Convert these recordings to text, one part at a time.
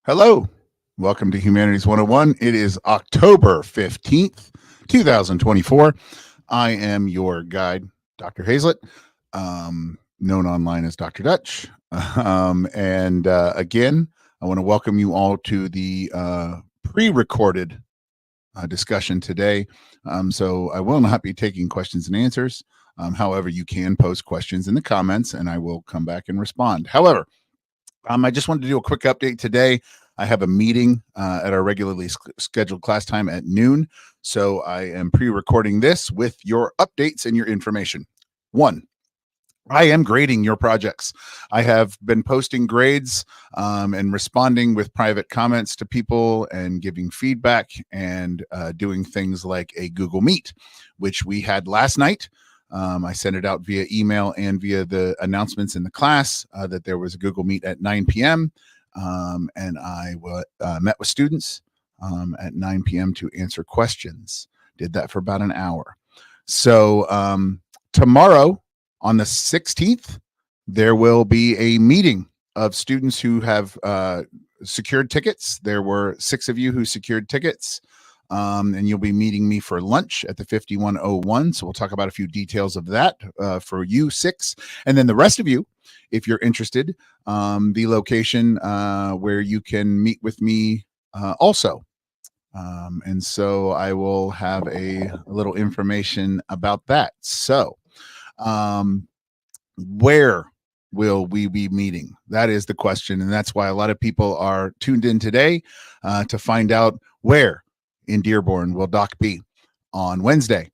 Hello. Welcome to Humanities 101. It is October 15th, 2024. I am your guide, Dr. Hazlett, known online as Dr. Dutch. Again, I want to welcome you all to the pre-recorded discussion today. So I will not be taking questions and answers. However, you can post questions in the comments and I will come back and respond. However, I just wanted to do a quick update today. I have a meeting at our regularly scheduled class time at noon. So I am pre-recording this with your updates and your information. One, I am grading your projects. I have been posting grades and responding with private comments to people and giving feedback and doing things like a Google Meet, which we had last night. I sent it out via email and via the announcements in the class that there was a Google Meet at 9 p.m. And I met with students at 9 p.m. to answer questions. Did that for about an hour. So tomorrow on the 16th, there will be a meeting of students who have secured tickets. There were 6 of you who secured tickets. And you'll be meeting me for lunch at the 5101. So we'll talk about a few details of that for you 6. And then the rest of you, if you're interested, the location where you can meet with me also. And so I will have a little information about that. So where will we be meeting? That is the question. And that's why a lot of people are tuned in today to find out where in Dearborn will Doc be on Wednesday.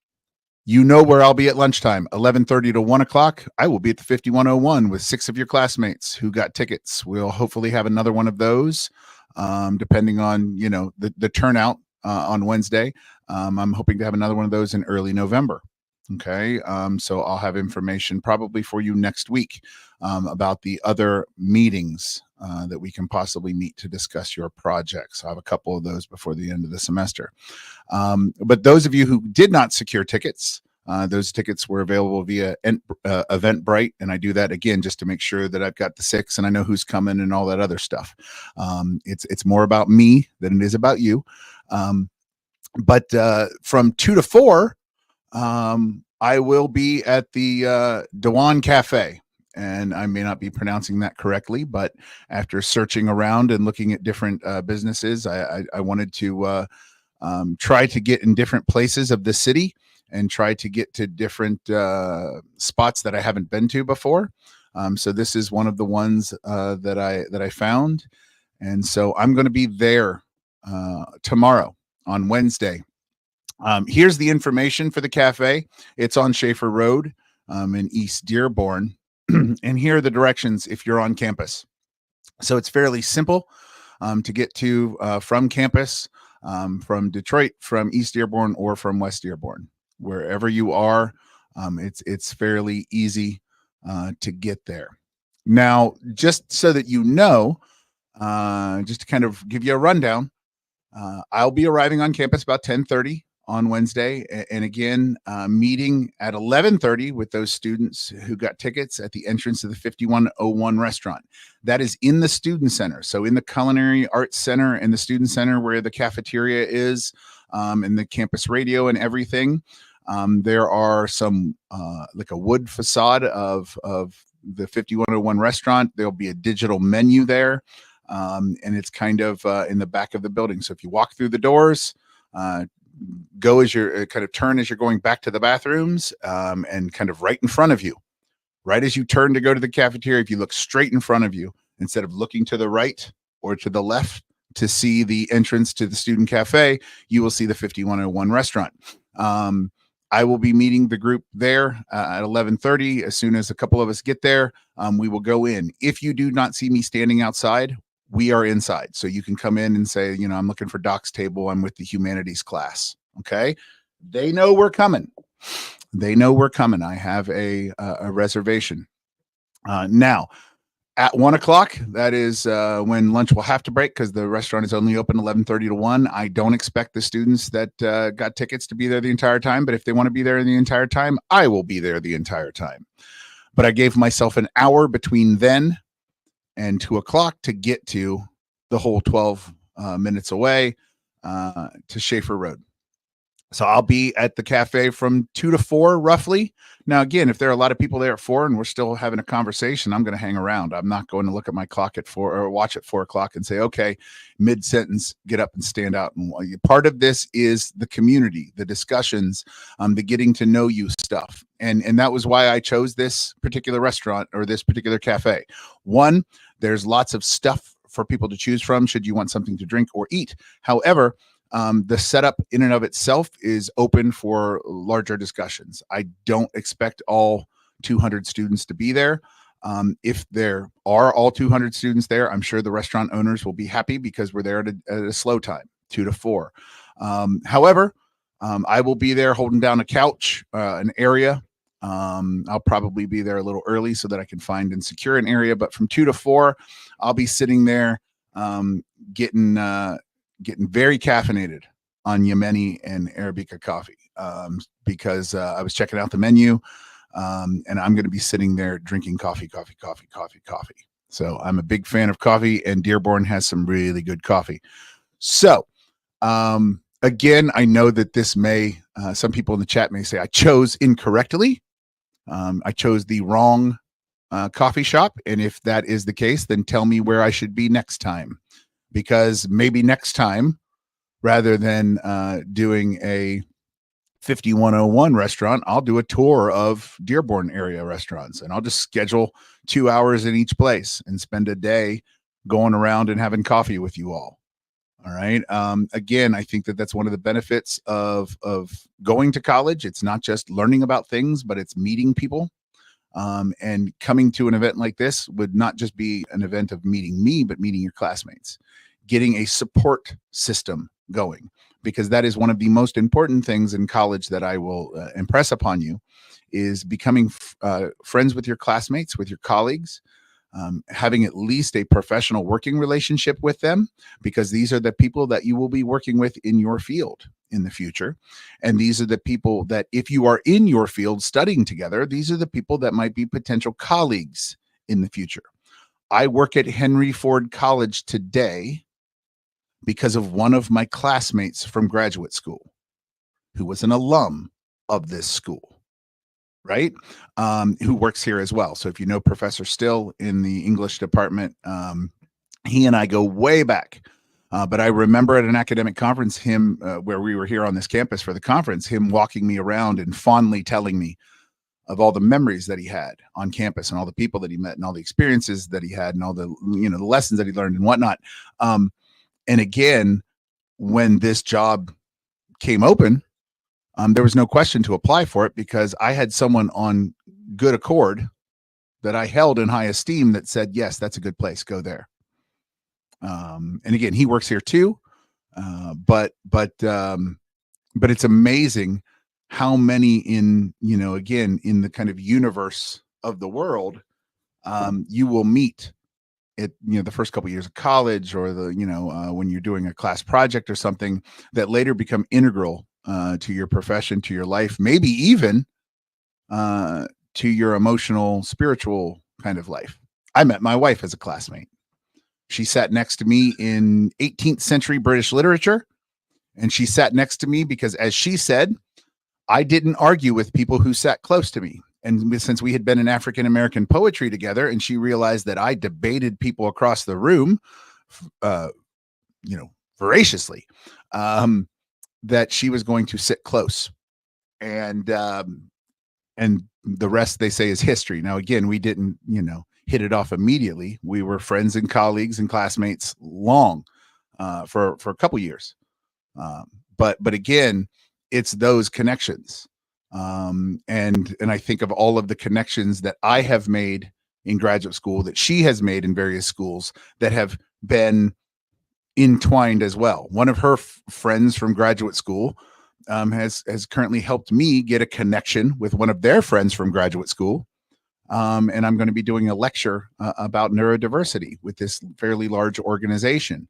You know where I'll be at lunchtime, 11:30 to 1 o'clock. I will be at the 5101 with 6 of your classmates who got tickets. We'll hopefully have another one of those, depending on, the turnout on Wednesday. I'm hoping to have another one of those in early November. Okay, so I'll have information probably for you next week about the other meetings that we can possibly meet to discuss your projects. I have a couple of those before the end of the semester. But those of you who did not secure tickets, those tickets were available via Eventbrite, and I do that again just to make sure that I've got the 6 and I know who's coming and all that other stuff. It's more about me than it is about you. But from 2 to 4, I will be at the Danan Cafe, and I may not be pronouncing that correctly, but after searching around and looking at different businesses, I wanted to try to get in different places of the city and try to get to different spots that I haven't been to before. So this is one of the ones that I found, and so I'm going to be there tomorrow on Wednesday. Here's the information for the cafe. It's on Schaefer Road in East Dearborn. And here are the directions if you're on campus. So it's fairly simple to get to from campus, from Detroit, from East Dearborn, or from West Dearborn. Wherever you are, it's fairly easy to get there. Now, just so that you know, just to kind of give you a rundown, I'll be arriving on campus about 10:30 on Wednesday, and again, meeting at 11:30 with those students who got tickets at the entrance of the 5101 restaurant. That is in the student center. So in the Culinary Arts Center and the student center where the cafeteria is, and the campus radio and everything, there are some like a wood facade of the 5101 restaurant. There'll be a digital menu there, and it's kind of in the back of the building. So if you walk through the doors, go as you're kind of turn as you're going back to the bathrooms, and kind of right in front of you, right as you turn to go to the cafeteria, if you look straight in front of you instead of looking to the right or to the left to see the entrance to the student cafe, you will see the 5101 restaurant. I will be meeting the group there at 11:30. As soon as a couple of us get there, we will go in. If you do not see me standing outside, we are inside. So you can come in and say, I'm looking for Doc's table. I'm with the humanities class. Okay. They know we're coming. They know we're coming. I have a reservation. Now at 1 o'clock, that is when lunch will have to break because the restaurant is only open 11:30 to 1. I don't expect the students that got tickets to be there the entire time. But if they want to be there the entire time, I will be there the entire time. But I gave myself an hour between then and 2 o'clock to get to the whole 12 minutes away to Schaefer Road. So I'll be at the cafe from 2 to 4 roughly. Now, again, if there are a lot of people there at 4 and we're still having a conversation, I'm going to hang around. I'm not going to look at my clock at 4 or watch at 4 o'clock and say, okay, mid sentence, get up and stand out. And part of this is the community, the discussions, the getting to know you stuff. And that was why I chose this particular restaurant or this particular cafe. One, there's lots of stuff for people to choose from should you want something to drink or eat. However, the setup in and of itself is open for larger discussions. I don't expect all 200 students to be there. If there are all 200 students there, I'm sure the restaurant owners will be happy because we're there at a slow time, 2 to 4. However, I will be there holding down a couch, an area. I'll probably be there a little early so that I can find and secure an area. But from 2 to 4, I'll be sitting there getting very caffeinated on Yemeni and Arabica coffee because I was checking out the menu and I'm going to be sitting there drinking coffee. So I'm a big fan of coffee, and Dearborn has some really good coffee. So again, I know that this may, some people in the chat may say I chose incorrectly. I chose the wrong coffee shop. And if that is the case, then tell me where I should be next time. Because maybe next time, rather than doing a 5101 restaurant, I'll do a tour of Dearborn area restaurants, and I'll just schedule 2 hours in each place and spend a day going around and having coffee with you all. All right. Again, I think that that's one of the benefits of going to college. It's not just learning about things, but it's meeting people. And coming to an event like this would not just be an event of meeting me, but meeting your classmates, getting a support system going, because that is one of the most important things in college that I will impress upon you is becoming friends with your classmates, with your colleagues, having at least a professional working relationship with them, because these are the people that you will be working with in your field in the future. And these are the people that, if you are in your field studying together, these are the people that might be potential colleagues in the future. I work at Henry Ford College today because of one of my classmates from graduate school who was an alum of this school, right? Who works here as well. So if you know Professor Still in the English department, he and I go way back. But I remember at an academic conference, him, where we were here on this campus for the conference, him walking me around and fondly telling me of all the memories that he had on campus and all the people that he met and all the experiences that he had and all the, the lessons that he learned and whatnot. And again, when this job came open, there was no question to apply for it because I had someone on good accord that I held in high esteem that said, yes, that's a good place. Go there. And again, he works here too. But it's amazing how many in the kind of universe of the world, you will meet it, the first couple of years of college, or when you're doing a class project or something that later become integral to your profession, to your life, maybe even to your emotional, spiritual kind of life. I met my wife as a classmate. She sat next to me in 18th century British literature, and she sat next to me because, as she said, I didn't argue with people who sat close to me. And since we had been in African-American poetry together, and she realized that I debated people across the room, voraciously, that she was going to sit close. And the rest, they say, is history. Now, again, we didn't, hit it off immediately. We were friends and colleagues and classmates long, for a couple years. But again, it's those connections. And I think of all of the connections that I have made in graduate school, that she has made in various schools, that have been entwined as well. One of her friends from graduate school has currently helped me get a connection with one of their friends from graduate school. And I'm going to be doing a lecture about neurodiversity with this fairly large organization.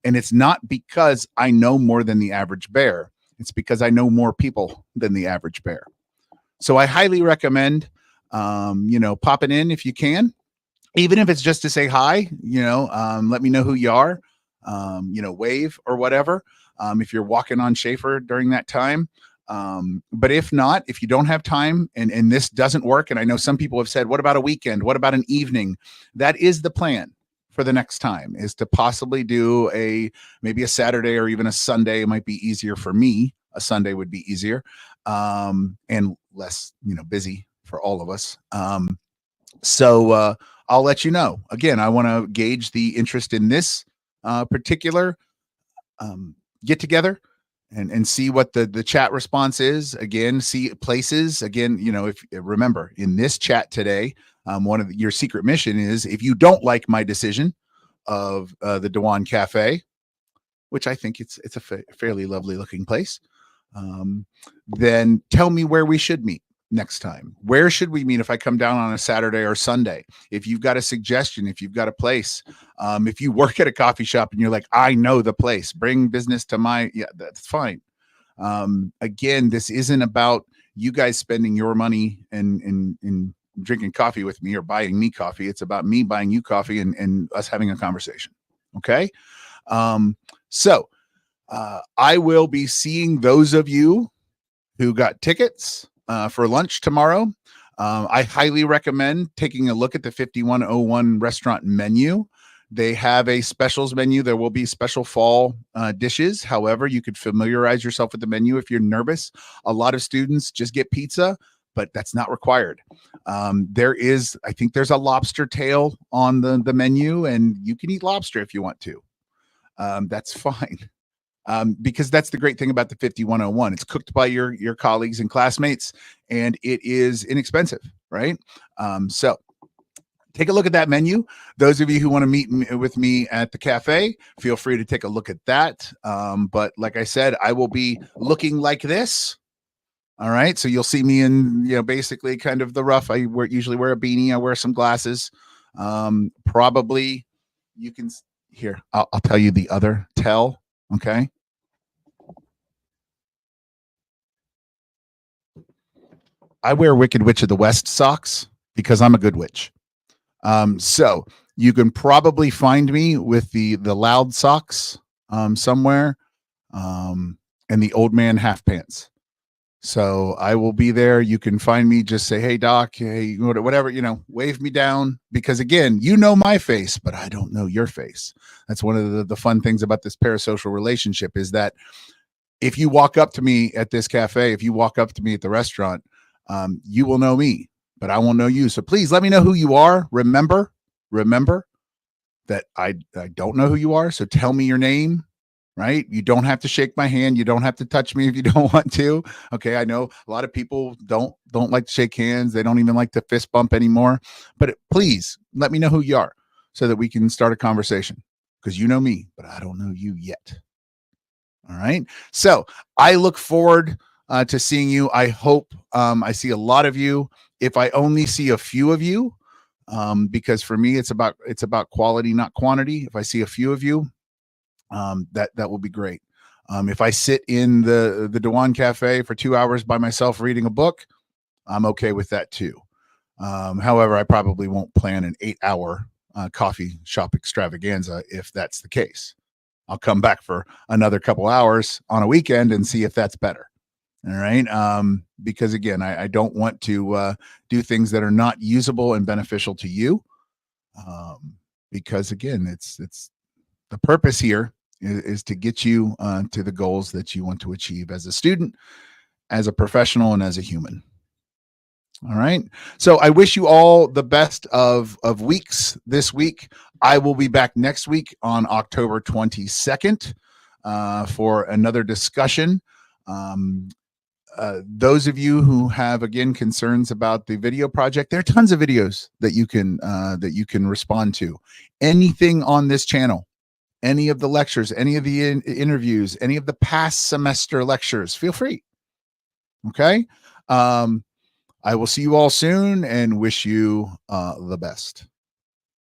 And it's not because I know more than the average bear. It's because I know more people than the average bear. So I highly recommend, popping in if you can, even if it's just to say hi, let me know who you are. wave or whatever, if you're walking on Schaefer during that time. But if not, if you don't have time and this doesn't work, and I know some people have said, what about a weekend? What about an evening? That is the plan for the next time, is to possibly do maybe a Saturday or even a Sunday. It might be easier for me. A Sunday would be easier, and less, busy for all of us. So I'll let you know. Again, I want to gauge the interest in this particular get together and see what the chat response is. Again, see places. Again, if remember in this chat today, one of your secret mission is, if you don't like my decision of the Danan Cafe, which I think it's a fairly lovely looking place, then tell me where we should meet next time. Where should we meet if I come down on a Saturday or Sunday? If you've got a suggestion, if you've got a place, if you work at a coffee shop and you're like, I know the place, bring business to that's fine. Again, this isn't about you guys spending your money and drinking coffee with me or buying me coffee. It's about me buying you coffee and us having a conversation. Okay. So I will be seeing those of you who got tickets for lunch tomorrow. I highly recommend taking a look at the 5101 restaurant menu. They have a specials menu. There will be special fall dishes. However, you could familiarize yourself with the menu if you're nervous. A lot of students just get pizza, but that's not required. I think there's a lobster tail on the menu, and you can eat lobster if you want to. That's fine. Because that's the great thing about the 5101. It's cooked by your colleagues and classmates, and it is inexpensive, right? So take a look at that menu. Those of you who want to meet with me at the cafe, feel free to take a look at that. But like I said, I will be looking like this. All right. So you'll see me in, basically kind of the rough. I usually wear a beanie. I wear some glasses. Probably you can here. I'll tell you the other tell. Okay. I wear Wicked Witch of the West socks because I'm a good witch. So you can probably find me with the loud socks somewhere, and the old man half pants. So I will be there. You can find me. Just say, hey, Doc, hey, whatever, wave me down, because again, my face, but I don't know your face. That's one of the fun things about this parasocial relationship, is that if you walk up to me at this cafe, if you walk up to me at the restaurant, you will know me, but I won't know you. So please let me know who you are. Remember that I don't know who you are. So tell me your name, right? You don't have to shake my hand. You don't have to touch me if you don't want to. Okay. I know a lot of people don't like to shake hands. They don't even like to fist bump anymore, but please let me know who you are so that we can start a conversation, because you know me, but I don't know you yet. All right. So I look forward to seeing you. I hope I see a lot of you. If I only see a few of you, because for me it's about quality, not quantity. If I see a few of you, that will be great. If I sit in the Danan Cafe for 2 hours by myself reading a book, I'm okay with that too. However, I probably won't plan an 8-hour coffee shop extravaganza if that's the case. I'll come back for another couple hours on a weekend and see if that's better. All right. Because again, I don't want to do things that are not usable and beneficial to you. Because again, it's the purpose here is to get you to the goals that you want to achieve as a student, as a professional, and as a human. All right. So I wish you all the best of weeks this week. I will be back next week on October 22nd for another discussion. Those of you who have, again, concerns about the video project, there are tons of videos that you can respond to. Anything on this channel, any of the lectures, any of the interviews, any of the past semester lectures, feel free. Okay. I will see you all soon and wish you the best.